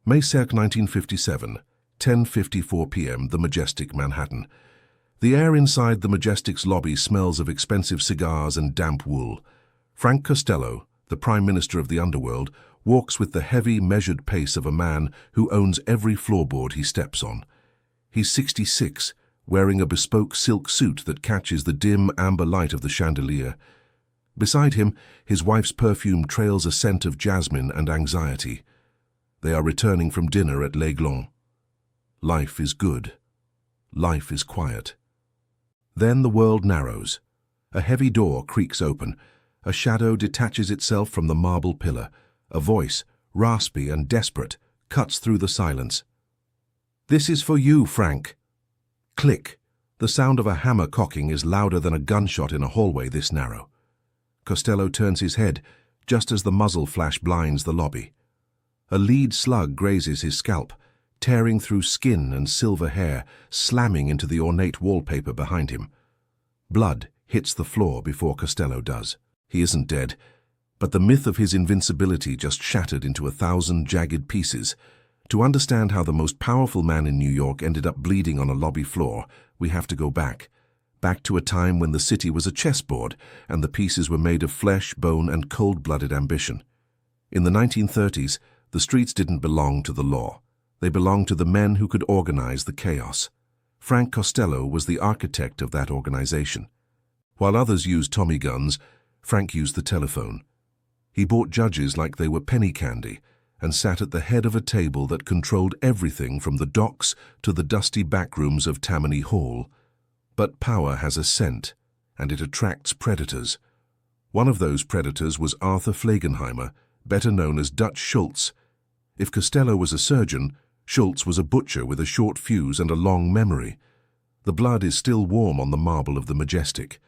May 2, 1957, 10:54 p.m., The Majestic, Manhattan. The air inside the Majestic's lobby smells of expensive cigars and damp wool. Frank Costello, the Prime Minister of the underworld, walks with the heavy, measured pace of a man who owns every floorboard he steps on. He's 66, wearing a bespoke silk suit that catches the dim, amber light of the chandelier. Beside him, his wife's perfume trails a scent of jasmine and anxiety. They are returning from dinner at l'Aiglon. Life is good. Life is quiet. Then the world narrows. A heavy door creaks open. A shadow detaches itself from the marble pillar. A voice, raspy and desperate, cuts through the silence. "This is for you, Frank." Click. The sound of a hammer cocking is louder than a gunshot in a hallway this narrow. Costello turns his head, just as the muzzle flash blinds the lobby. A lead slug grazes his scalp, tearing through skin and silver hair, slamming into the ornate wallpaper behind him. Blood hits the floor before Costello does. He isn't dead, but the myth of his invincibility just shattered into 1,000 jagged pieces. To understand how the most powerful man in New York ended up bleeding on a lobby floor, we have to go back to a time when the city was a chessboard and the pieces were made of flesh, bone, and cold-blooded ambition. In the 1930s, the streets didn't belong to the law. They belonged to the men who could organize the chaos. Frank Costello was the architect of that organization. While others used Tommy guns, Frank used the telephone. He bought judges like they were penny candy and sat at the head of a table that controlled everything from the docks to the dusty backrooms of Tammany Hall. But power has a scent, and it attracts predators. One of those predators was Arthur Flegenheimer, better known as Dutch Schultz. If Costello was a surgeon, Schultz was a butcher with a short fuse and a long memory. The blood is still warm on the marble of the Majestic.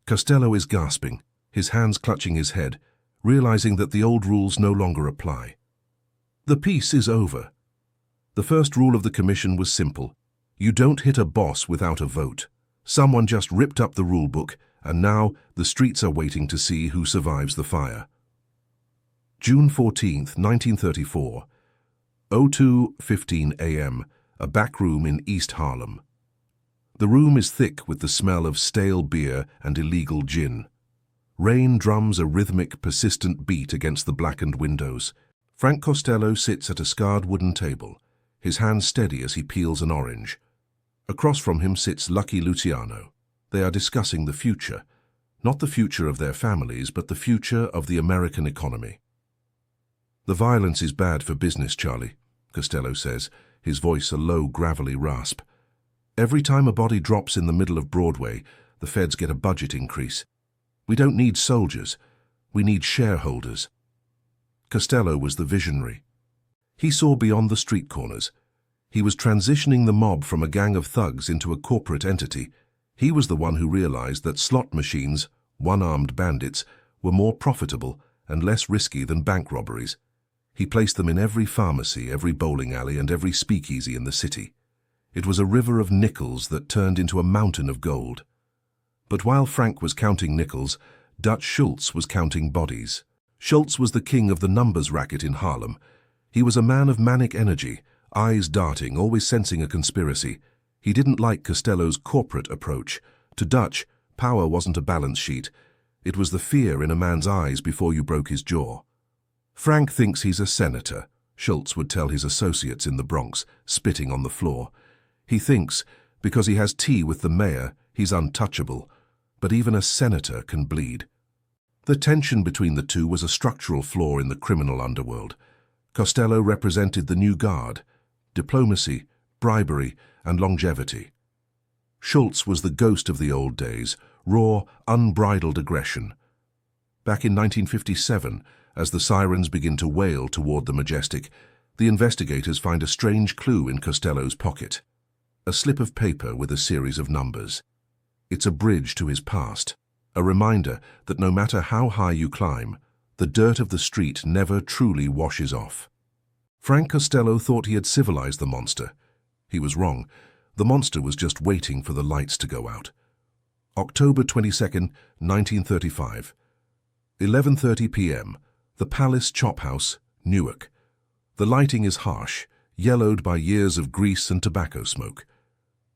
Costello is gasping, his hands clutching his head, realizing that the old rules no longer apply. The piece is over. The first rule of the commission was simple. You don't hit a boss without a vote. Someone just ripped up the rule book, and now the streets are waiting to see who survives the fire. June 14, 1934, 02:15 a.m., a back room in East Harlem. The room is thick with the smell of stale beer and illegal gin. Rain drums a rhythmic, persistent beat against the blackened windows. Frank Costello sits at a scarred wooden table, his hands steady as he peels an orange. Across from him sits Lucky Luciano. They are discussing the future, not the future of their families, but the future of the American economy. "The violence is bad for business, Charlie," Costello says, his voice a low, gravelly rasp. "Every time a body drops in the middle of Broadway, the feds get a budget increase. We don't need soldiers, we need shareholders." Costello was the visionary. He saw beyond the street corners. He was transitioning the mob from a gang of thugs into a corporate entity. He was the one who realized that slot machines, one-armed bandits, were more profitable and less risky than bank robberies. He placed them in every pharmacy, every bowling alley, and every speakeasy in the city. It was a river of nickels that turned into a mountain of gold. But while Frank was counting nickels, Dutch Schultz was counting bodies. Schultz was the king of the numbers racket in Harlem. He was a man of manic energy, eyes darting, always sensing a conspiracy. He didn't like Costello's corporate approach. To Dutch, power wasn't a balance sheet. It was the fear in a man's eyes before you broke his jaw. "Frank thinks he's a senator," Schultz would tell his associates in the Bronx, spitting on the floor. "He thinks, because he has tea with the mayor, he's untouchable. But even a senator can bleed." The tension between the two was a structural flaw in the criminal underworld. Costello represented the new guard: diplomacy, bribery, and longevity. Schultz was the ghost of the old days, raw, unbridled aggression. Back in 1957, as the sirens begin to wail toward the Majestic, the investigators find a strange clue in Costello's pocket. A slip of paper with a series of numbers. It's a bridge to his past, a reminder that no matter how high you climb, the dirt of the street never truly washes off. Frank Costello thought he had civilized the monster. He was wrong. The monster was just waiting for the lights to go out. October 22, 1935. 11:30 p.m. The Palace Chop House, Newark. The lighting is harsh, yellowed by years of grease and tobacco smoke.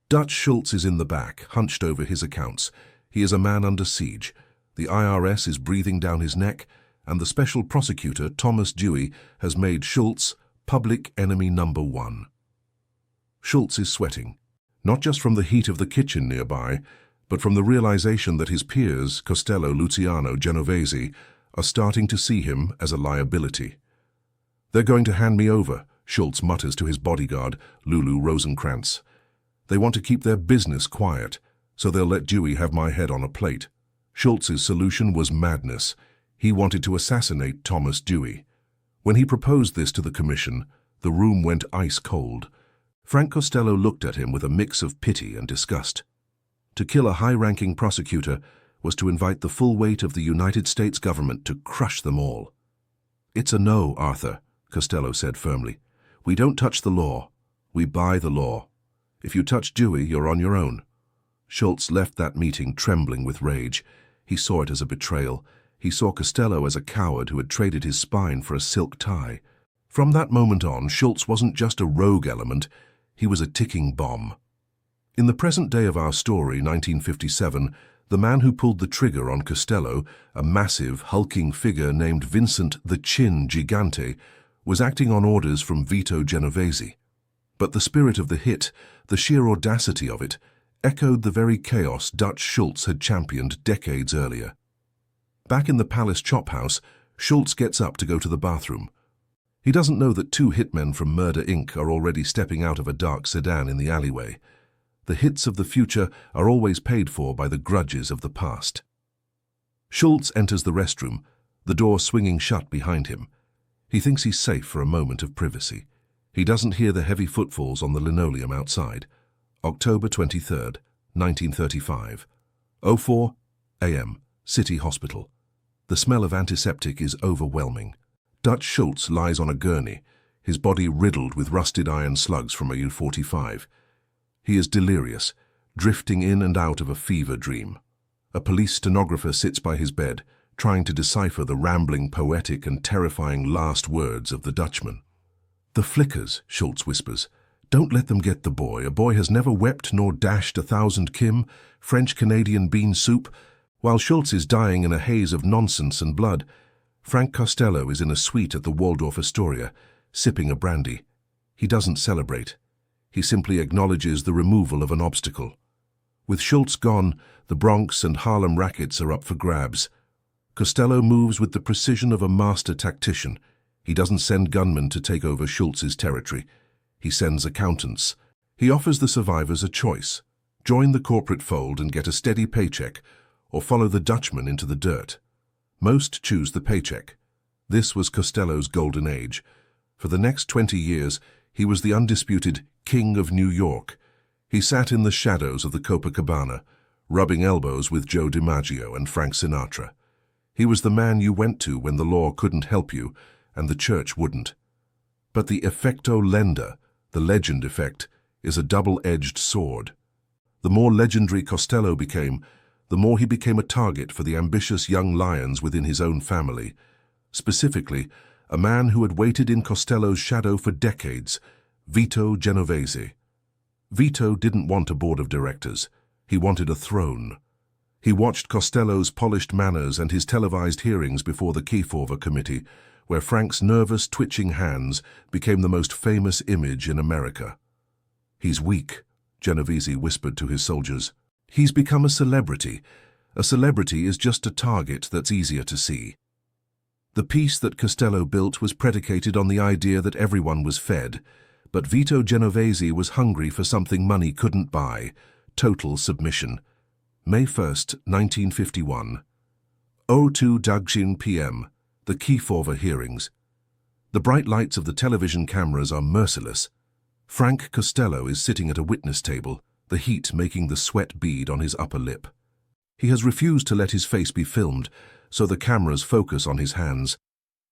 Dutch Schultz is in the back, hunched over his accounts. He is a man under siege. The IRS is breathing down his neck, and the special prosecutor, Thomas Dewey, has made Schultz public enemy number one. Schultz is sweating, not just from the heat of the kitchen nearby, but from the realization that his peers, Costello, Luciano, Genovese, are starting to see him as a liability. "They're going to hand me over," Schultz mutters to his bodyguard, Lulu Rosenkrantz. "They want to keep their business quiet, so they'll let Dewey have my head on a plate." Schultz's solution was madness. He wanted to assassinate Thomas Dewey. When he proposed this to the commission, the room went ice cold. Frank Costello looked at him with a mix of pity and disgust. To kill a high-ranking prosecutor was to invite the full weight of the United States government to crush them all. "It's a no, Arthur," Costello said firmly. "We don't touch the law. We buy the law. If you touch Dewey, you're on your own." Schultz left that meeting trembling with rage. He saw it as a betrayal. He saw Costello as a coward who had traded his spine for a silk tie. From that moment on, Schultz wasn't just a rogue element, he was a ticking bomb. In the present day of our story, 1957, the man who pulled the trigger on Costello, a massive, hulking figure named Vincent the Chin Gigante, was acting on orders from Vito Genovese. But the spirit of the hit, the sheer audacity of it, echoed the very chaos Dutch Schultz had championed decades earlier. Back in the Palace Chop House, Schultz gets up to go to the bathroom. He doesn't know that two hitmen from Murder Inc. are already stepping out of a dark sedan in the alleyway. The hits of the future are always paid for by the grudges of the past. Schultz enters the restroom, the door swinging shut behind him. He thinks he's safe for a moment of privacy. He doesn't hear the heavy footfalls on the linoleum outside. October 23rd, 1935. 04 a.m. City Hospital. The smell of antiseptic is overwhelming. Dutch Schultz lies on a gurney, his body riddled with rusted iron slugs from a U-45. He is delirious, drifting in and out of a fever dream. A police stenographer sits by his bed, trying to decipher the rambling, poetic and terrifying last words of the Dutchman. "The flickers," Schultz whispers. "Don't let them get the boy. A boy has never wept nor dashed 1,000 Kim, French-Canadian bean soup." While Schultz is dying in a haze of nonsense and blood, Frank Costello is in a suite at the Waldorf Astoria, sipping a brandy. He doesn't celebrate. He simply acknowledges the removal of an obstacle. With Schultz gone, the Bronx and Harlem rackets are up for grabs. Costello moves with the precision of a master tactician. He doesn't send gunmen to take over Schultz's territory. He sends accountants. He offers the survivors a choice: join the corporate fold and get a steady paycheck, or follow the Dutchman into the dirt. Most choose the paycheck. This was Costello's golden age. For the next 20 years, he was the undisputed King of New York. He sat in the shadows of the Copacabana, rubbing elbows with Joe DiMaggio and Frank Sinatra. He was the man you went to when the law couldn't help you and the church wouldn't. But the effecto lenda, the legend effect, is a double-edged sword. The more legendary Costello became, the more he became a target for the ambitious young lions within his own family. Specifically, a man who had waited in Costello's shadow for decades, Vito Genovese. Vito didn't want a board of directors. He wanted a throne. He watched Costello's polished manners and his televised hearings before the Kefauver Committee, where Frank's nervous, twitching hands became the most famous image in America. "He's weak," Genovese whispered to his soldiers. "He's become a celebrity. A celebrity is just a target that's easier to see." The peace that Costello built was predicated on the idea that everyone was fed, but Vito Genovese was hungry for something money couldn't buy: total submission. May 1st, 1951. 02 Dagjin p.m., the Kefauver hearings. The bright lights of the television cameras are merciless. Frank Costello is sitting at a witness table, the heat making the sweat bead on his upper lip. He has refused to let his face be filmed, so the cameras focus on his hands.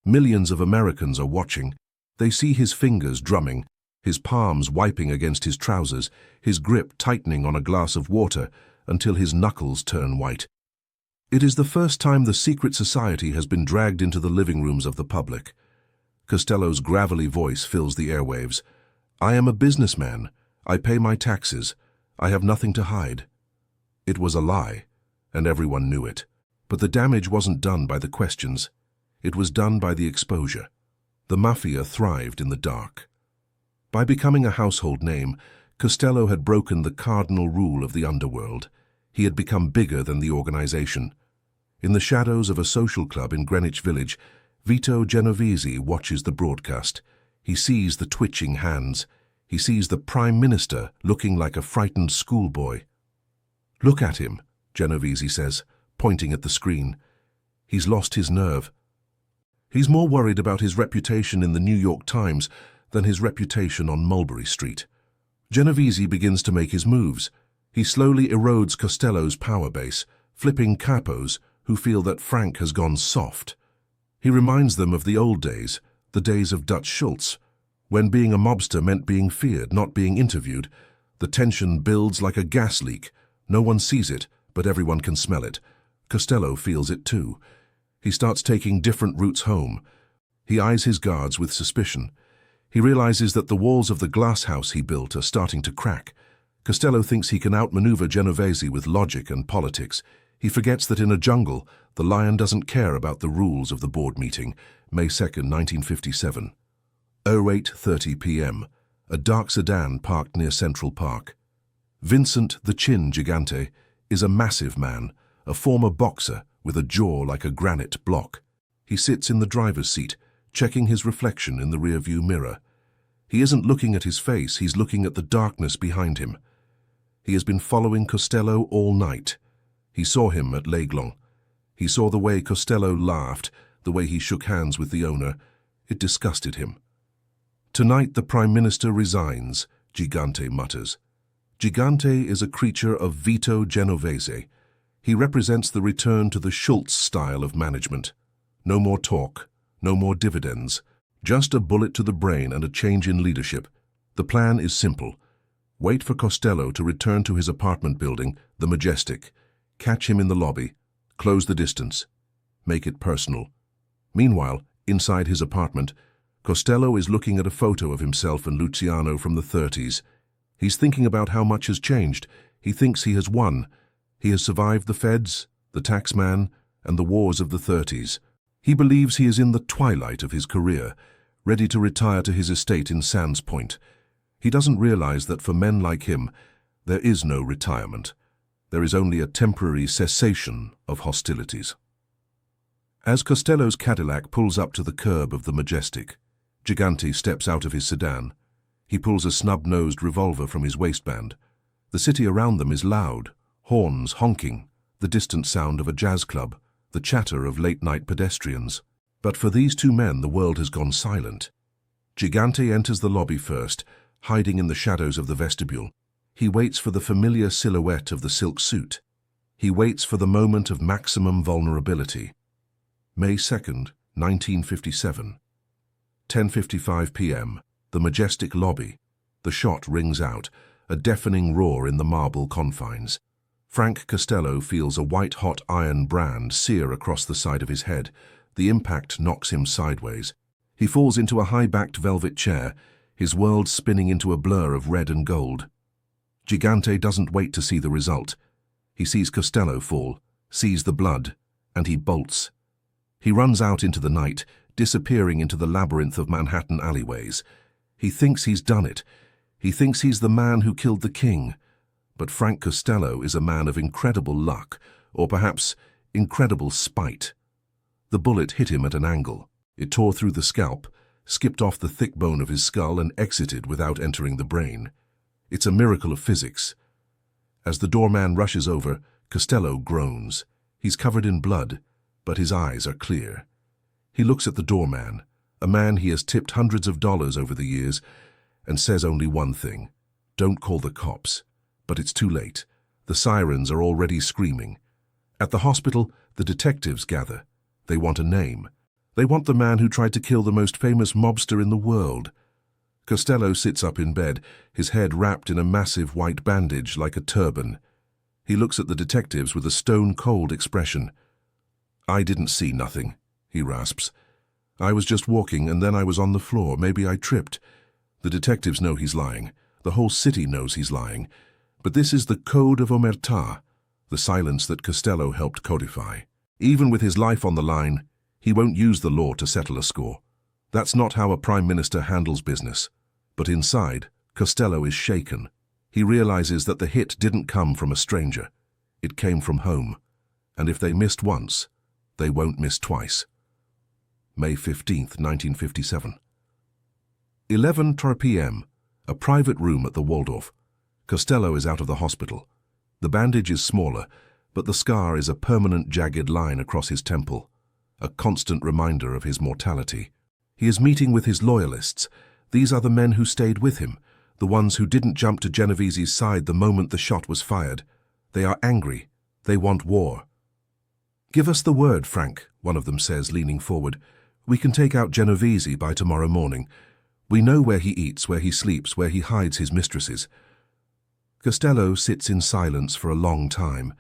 Millions of Americans are watching. They see his fingers drumming, his palms wiping against his trousers, his grip tightening on a glass of water until his knuckles turn white. It is the first time the secret society has been dragged into the living rooms of the public. Costello's gravelly voice fills the airwaves. "I am a businessman. I pay my taxes. I have nothing to hide." It was a lie, and everyone knew it. But the damage wasn't done by the questions. It was done by the exposure. The mafia thrived in the dark. By becoming a household name, Costello had broken the cardinal rule of the underworld. He had become bigger than the organization. In the shadows of a social club in Greenwich Village, Vito Genovese watches the broadcast. He sees the twitching hands. He sees the Prime Minister looking like a frightened schoolboy. "Look at him," Genovese says, pointing at the screen. "He's lost his nerve." He's more worried about his reputation in the New York Times than his reputation on Mulberry Street. Genovese begins to make his moves. He slowly erodes Costello's power base, flipping capos who feel that Frank has gone soft. He reminds them of the old days, the days of Dutch Schultz, when being a mobster meant being feared, not being interviewed. The tension builds like a gas leak. No one sees it, but everyone can smell it. Costello feels it too. He starts taking different routes home. He eyes his guards with suspicion. He realizes that the walls of the glass house he built are starting to crack. Costello thinks he can outmaneuver Genovese with logic and politics. He forgets that in a jungle, the lion doesn't care about the rules of the board meeting, May 2nd, 1957. 08:30 p.m. A dark sedan parked near Central Park. Vincent the Chin Gigante is a massive man, a former boxer with a jaw like a granite block. He sits in the driver's seat, checking his reflection in the rearview mirror. He isn't looking at his face, he's looking at the darkness behind him. He has been following Costello all night. He saw him at L'Aiglon. He saw the way Costello laughed, the way he shook hands with the owner. It disgusted him. "Tonight the Prime Minister resigns," Gigante mutters. Gigante is a creature of Vito Genovese. He represents the return to the Schultz style of management. No more talk, no more dividends, just a bullet to the brain and a change in leadership. The plan is simple. Wait for Costello to return to his apartment building, the Majestic. Catch him in the lobby. Close the distance. Make it personal. Meanwhile, inside his apartment, Costello is looking at a photo of himself and Luciano from the 30s. He's thinking about how much has changed. He thinks he has won. He has survived the feds, the taxman, and the wars of the 30s. He believes he is in the twilight of his career, ready to retire to his estate in Sands Point. He doesn't realize that for men like him, there is no retirement. There is only a temporary cessation of hostilities. As Costello's Cadillac pulls up to the curb of the Majestic, Gigante steps out of his sedan. He pulls a snub-nosed revolver from his waistband. The city around them is loud, horns honking, the distant sound of a jazz club, the chatter of late-night pedestrians. But for these two men, the world has gone silent. Gigante enters the lobby first, hiding in the shadows of the vestibule. He waits for the familiar silhouette of the silk suit. He waits for the moment of maximum vulnerability. May 2nd, 1957. 10:55 p.m. The Majestic lobby. The shot rings out, a deafening roar in the marble confines. Frank Costello feels a white-hot iron brand sear across the side of his head. The impact knocks him sideways. He falls into a high-backed velvet chair, his world spinning into a blur of red and gold. Gigante doesn't wait to see the result. He sees Costello fall, sees the blood, and he bolts. He runs out into the night, disappearing into the labyrinth of Manhattan alleyways. He thinks he's done it. He thinks he's the man who killed the king. But Frank Costello is a man of incredible luck, or perhaps incredible spite. The bullet hit him at an angle. It tore through the scalp, skipped off the thick bone of his skull, and exited without entering the brain. It's a miracle of physics. As the doorman rushes over, Costello groans. He's covered in blood, but his eyes are clear. He looks at the doorman, a man he has tipped hundreds of dollars over the years, and says only one thing: "Don't call the cops." But it's too late. The sirens are already screaming. At the hospital, the detectives gather. They want a name. They want the man who tried to kill the most famous mobster in the world. Costello sits up in bed, his head wrapped in a massive white bandage like a turban. He looks at the detectives with a stone-cold expression. "I didn't see nothing," he rasps. I was just walking and then I was on the floor. Maybe I tripped. The detectives know he's lying. The whole city knows he's lying. But this is the code of omertà, the silence that Costello helped codify. Even with his life on the line, he won't use the law to settle a score. That's not how a prime minister handles business. But inside, Costello is shaken. He realizes that the hit didn't come from a stranger. It came from home. And if they missed once, they won't miss twice. May 15th, 1957. 11:00 p.m., a private room at the Waldorf. Costello is out of the hospital. The bandage is smaller, but the scar is a permanent jagged line across his temple, a constant reminder of his mortality. He is meeting with his loyalists. These are the men who stayed with him, the ones who didn't jump to Genovese's side the moment the shot was fired. They are angry. They want war. "Give us the word, Frank," one of them says, leaning forward. "We can take out Genovese by tomorrow morning. We know where he eats, where he sleeps, where he hides his mistresses." Costello sits in silence for a long time.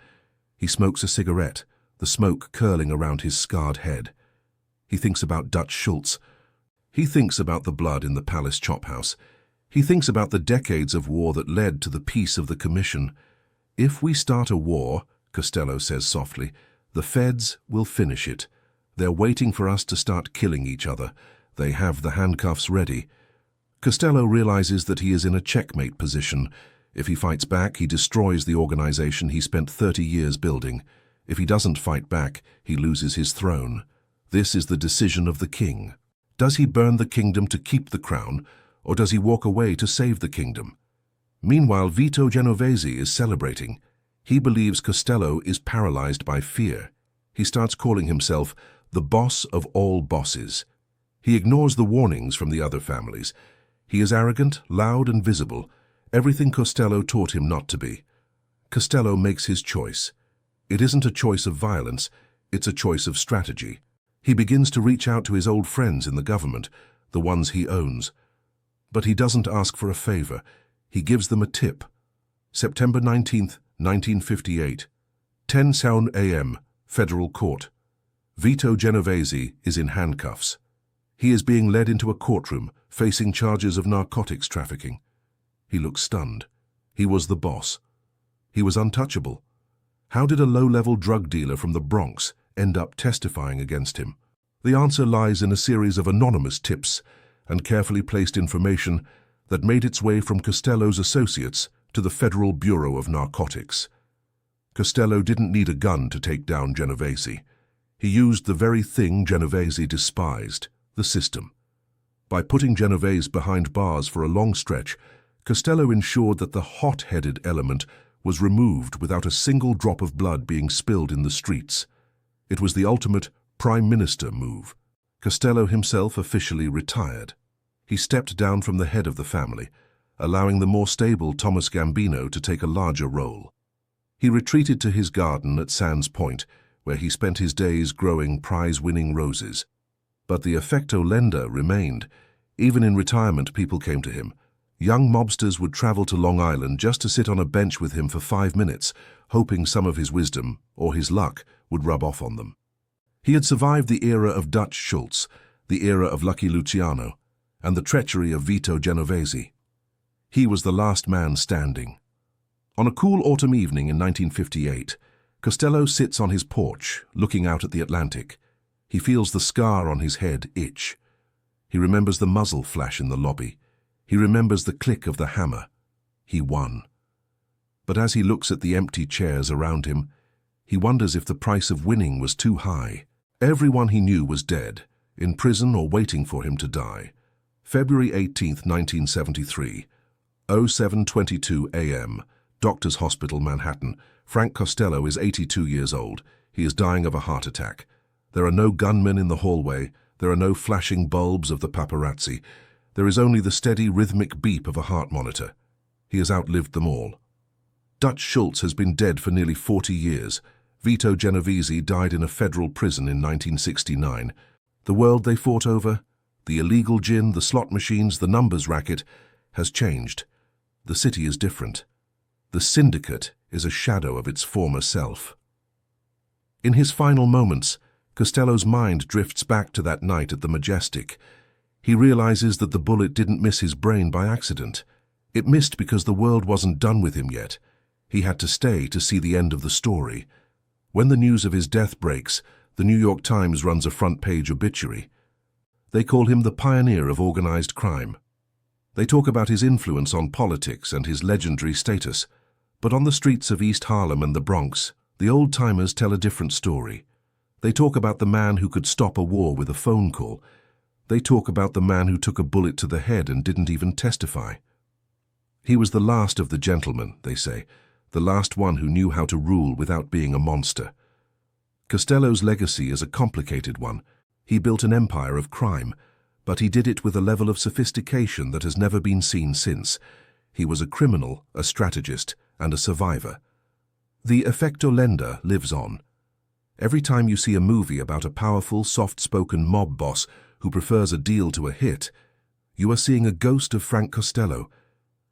He smokes a cigarette, the smoke curling around his scarred head. He thinks about Dutch Schultz. He thinks about the blood in the palace chophouse. He thinks about the decades of war that led to the peace of the Commission. "If we start a war," Costello says softly, "the feds will finish it. They're waiting for us to start killing each other. They have the handcuffs ready." Costello realizes that he is in a checkmate position. If he fights back, he destroys the organization he spent 30 years building. If he doesn't fight back, he loses his throne. This is the decision of the king. Does he burn the kingdom to keep the crown, or does he walk away to save the kingdom? Meanwhile, Vito Genovese is celebrating. He believes Costello is paralyzed by fear. He starts calling himself the boss of all bosses. He ignores the warnings from the other families. He is arrogant, loud, and visible. Everything Costello taught him not to be. Costello makes his choice. It isn't a choice of violence, it's a choice of strategy. He begins to reach out to his old friends in the government, the ones he owns. But he doesn't ask for a favor. He gives them a tip. September 19th, 1958, 10 a.m., Federal Court. Vito Genovese is in handcuffs. He is being led into a courtroom, facing charges of narcotics trafficking. He looks stunned. He was the boss. He was untouchable. How did a low-level drug dealer from the Bronx end up testifying against him? The answer lies in a series of anonymous tips and carefully placed information that made its way from Costello's associates to the Federal Bureau of Narcotics. Costello didn't need a gun to take down Genovese. He used the very thing Genovese despised, the system. By putting Genovese behind bars for a long stretch, Costello ensured that the hot-headed element was removed without a single drop of blood being spilled in the streets. It was the ultimate prime minister move. Costello himself officially retired. He stepped down from the head of the family, allowing the more stable Thomas Gambino to take a larger role. He retreated to his garden at Sands Point, where he spent his days growing prize-winning roses. But the effecto lenda remained. Even in retirement, people came to him. Young mobsters would travel to Long Island just to sit on a bench with him for 5 minutes, hoping some of his wisdom, or his luck, would rub off on them. He had survived the era of Dutch Schultz, the era of Lucky Luciano, and the treachery of Vito Genovese. He was the last man standing. On a cool autumn evening in 1958, Costello sits on his porch, looking out at the Atlantic. He feels the scar on his head itch. He remembers the muzzle flash in the lobby. He remembers the click of the hammer. He won. But as he looks at the empty chairs around him, he wonders if the price of winning was too high. Everyone he knew was dead, in prison or waiting for him to die. February 18th, 1973, 07:22 a.m., Doctors Hospital, Manhattan. Frank Costello is 82 years old. He is dying of a heart attack. There are no gunmen in the hallway. There are no flashing bulbs of the paparazzi. There is only the steady rhythmic beep of a heart monitor. He has outlived them all. Dutch Schultz has been dead for nearly 40 years. Vito Genovese died in a federal prison in 1969. The world they fought over, the illegal gin, the slot machines, the numbers racket, has changed. The city is different. The syndicate is a shadow of its former self. In his final moments, Costello's mind drifts back to that night at the Majestic. He realizes that the bullet didn't miss his brain by accident. It missed because the world wasn't done with him yet. He had to stay to see the end of the story. When the news of his death breaks, the New York Times runs a front-page obituary. They call him the pioneer of organized crime. They talk about his influence on politics and his legendary status. But on the streets of East Harlem and the Bronx, the old-timers tell a different story. They talk about the man who could stop a war with a phone call. They talk about the man who took a bullet to the head and didn't even testify. He was the last of the gentlemen, they say, the last one who knew how to rule without being a monster. Costello's legacy is a complicated one. He built an empire of crime, but he did it with a level of sophistication that has never been seen since. He was a criminal, a strategist, and a survivor. The effect dolenda lives on. Every time you see a movie about a powerful, soft-spoken mob boss who prefers a deal to a hit, you are seeing a ghost of Frank Costello.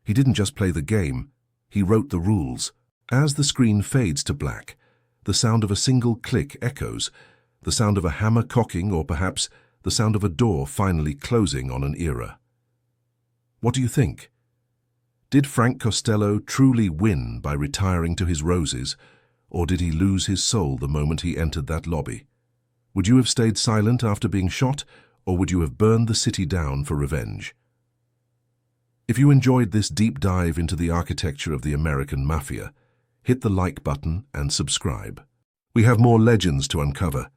He didn't just play the game, he wrote the rules. As the screen fades to black, the sound of a single click echoes, the sound of a hammer cocking, or perhaps the sound of a door finally closing on an era. What do you think? Did Frank Costello truly win by retiring to his roses, or did he lose his soul the moment he entered that lobby? Would you have stayed silent after being shot, or would you have burned the city down for revenge? If you enjoyed this deep dive into the architecture of the American Mafia, hit the like button and subscribe. We have more legends to uncover,